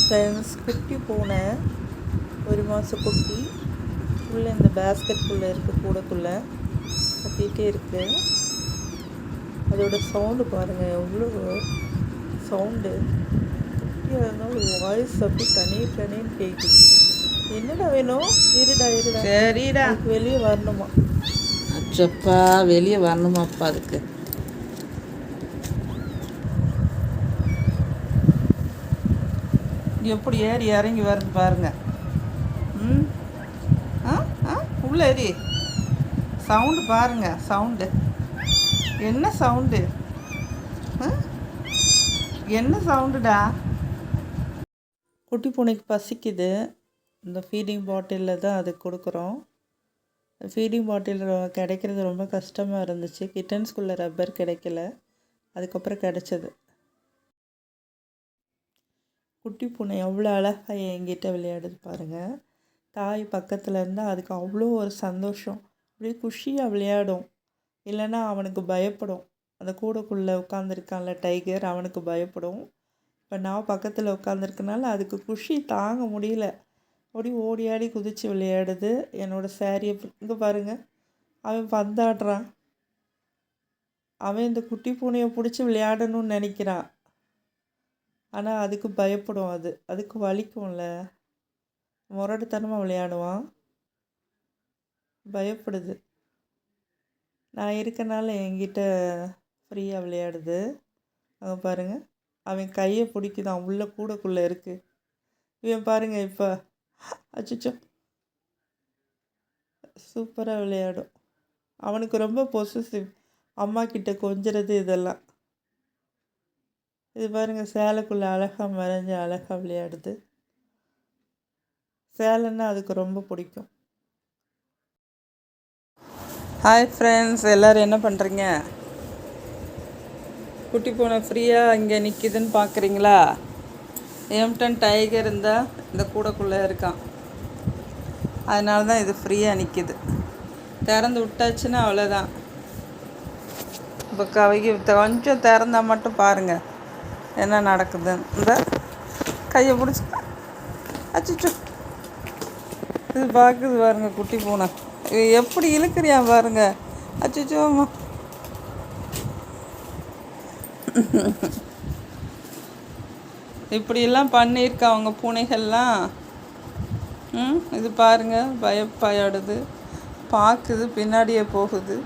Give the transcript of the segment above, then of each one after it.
Friends, குட்டி பூனை 1 மாத குட்டி உள்ளே இந்த பேஸ்கெட்குள்ளே இருக்குது, கூடக்குள்ளே கத்திகிட்டே இருக்குது. அதோட சவுண்டு பாருங்கள், எவ்வளோ சவுண்டு. குட்டியாக இருந்தாலும் வாய்ஸ் அப்படி கணேன்னு கேட்குது. என்னடா வேணும்? இருடா சரிடா, அதுக்கு வெளியே வரணுமா? அச்சப்பா, வெளியே வரணுமாப்பா அதுக்கு. எப்படி ஏறி இறங்கி வருது பாருங்க. உள்ள ஏறி சவுண்டு பாருங்க. சவுண்டு என்ன சவுண்டு? என்ன சவுண்டுடா? குட்டி பூனைக்கு பசிக்குது. இந்த ஃபீடிங் பாட்டிலில் தான் அது கொடுக்குறோம். ஃபீடிங் பாட்டில் கிடைக்கிறது ரொம்ப கஷ்டமாக இருந்துச்சு. கிட்டன்ஸ்குள்ளே ரப்பர் கிடைக்கல, அதுக்கப்புறம் கிடச்சது. குட்டி பூனை எவ்வளோ அழகாக என்கிட்ட விளையாடுது பாருங்கள். தாய் பக்கத்தில் இருந்தால் அதுக்கு அவ்வளோ ஒரு சந்தோஷம். அப்படியே குஷியாக விளையாடும். இல்லைன்னா அவனுக்கு பயப்படும். அந்த கூடக்குள்ளே உட்காந்துருக்கான்ல டைகர், அவனுக்கு பயப்படும். இப்போ நான் பக்கத்தில் உட்காந்துருக்கனால அதுக்கு குஷி தாங்க முடியல. அப்படி ஓடி ஆடி குதித்து விளையாடுது. என்னோடய சேரீயை இங்கே பாருங்கள், அவன் பந்தாடுறான். அவன் இந்த குட்டி பூனையை பிடிச்சி விளையாடணும்னு நினைக்கிறான். ஆனால் அதுக்கு பயப்படும். அதுக்கு வலிக்கும்ல, முரட்டுத்தனமாக விளையாடுவான், பயப்படுது. நான் இருக்கனால என்கிட்ட ஃப்ரீயாக விளையாடுது. அங்கே பாருங்கள், அவன் கையை பிடிக்குதான், உள்ள கூடக்குள்ளே இருக்குது. இவன் பாருங்கள், இப்போ அச்சோ சூப்பராக விளையாடும். அவனுக்கு ரொம்ப பொசசிவ், அம்மா கிட்ட கொஞ்சிறது இதெல்லாம். இது பாருங்கள், சேலைக்குள்ளே அழகாக மறைஞ்சு அழகாக விளையாடுது. சேலைன்னா அதுக்கு ரொம்ப பிடிக்கும். ஹாய் ஃப்ரெண்ட்ஸ், எல்லோரும் என்ன பண்ணுறீங்க? குட்டி பூனை ஃப்ரீயாக இங்கே நிற்கிதுன்னு பார்க்குறீங்களா? எம்டன் டைகர் இருந்தால் இந்த கூடக்குள்ளே இருக்கான். அதனால தான் இது ஃப்ரீயாக நிற்கிது. திறந்து விட்டாச்சுன்னா அவ்வளோதான். இப்போ கொஞ்சம் திறந்தால் மட்டும் பாருங்கள் என்ன நடக்குதுன்னு. இந்த கையை பிடிச்சி அச்சிச்சோ, இது பார்க்குது பாருங்க குட்டி பூனை. இது எப்படி இழுக்கிறியா பாருங்க. அச்சிச்சோ, இப்படியெல்லாம் பண்ணியிருக்கா அவங்க பூனைகள்லாம். இது பாருங்க, பயப்பாயாடுது, பார்க்குது, பின்னாடியே போகுது.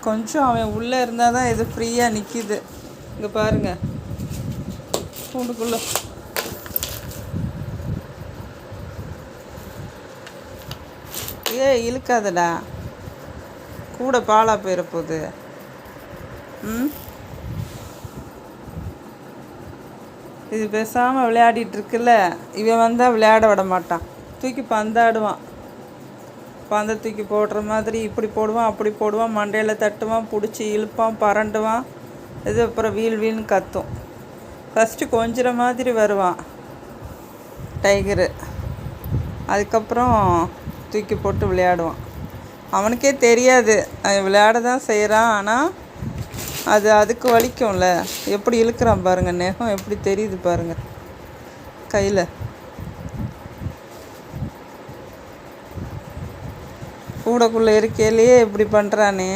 கொஞ்சம் அவன் உள்ளே இருந்தால் தான் இது ஃப்ரீயாக நிற்கிது. இங்கே பாருங்க, கூண்டுக்குள்ளே இழுக்காதடா, கூட பாலா போயிட போகுது. இது பேசாமல் விளையாடிட்டு இருக்குல்ல. இவன் வந்தால் விளையாட விட மாட்டான், தூக்கி பந்தாடுவான். பந்தை தூக்கி போடுற மாதிரி இப்படி போடுவான், அப்படி போடுவான், மண்டையில் தட்டுவான், பிடிச்சி இழுப்பான், பரண்டுவான். இது அப்புறம் வீல்னு கத்தும். ஃபஸ்ட்டு கொஞ்சிற மாதிரி வருவான் டைகரு, அதுக்கப்புறம் தூக்கி போட்டு விளையாடுவான். அவனுக்கே தெரியாது, அவன் விளையாட தான் செய்கிறான். ஆனால் அதுக்கு வலிக்கும்ல. எப்படி இழுக்கிறான் பாருங்கள், நெகம் எப்படி தெரியுது பாருங்கள் கையில். கூடக்குள்ளே இருக்கையிலேயே இப்படி பண்ணுறானே.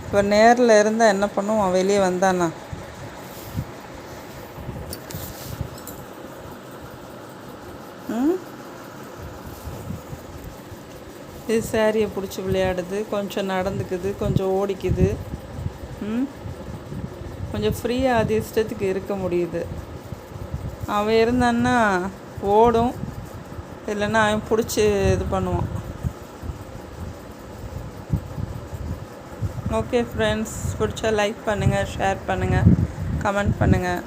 இப்போ நேரில் இருந்தால் என்ன பண்ணுவான்? வெளியே வந்தானா? இது சேரீயை பிடிச்சி விளையாடுது, கொஞ்சம் நடந்துக்குது, கொஞ்சம் ஓடிக்குது. கொஞ்சம் ஃப்ரீயாக அது இஷ்டத்துக்கு இருக்க முடியுது. அவன் இருந்தான்னா ஓடும், இல்லைன்னா அவன் பிடிச்சி இது பண்ணுவான். ஓகே ஃப்ரெண்ட்ஸ், பிடிச்சா லைக் பண்ணுங்கள், ஷேர் பண்ணுங்கள், கமெண்ட் பண்ணுங்கள்.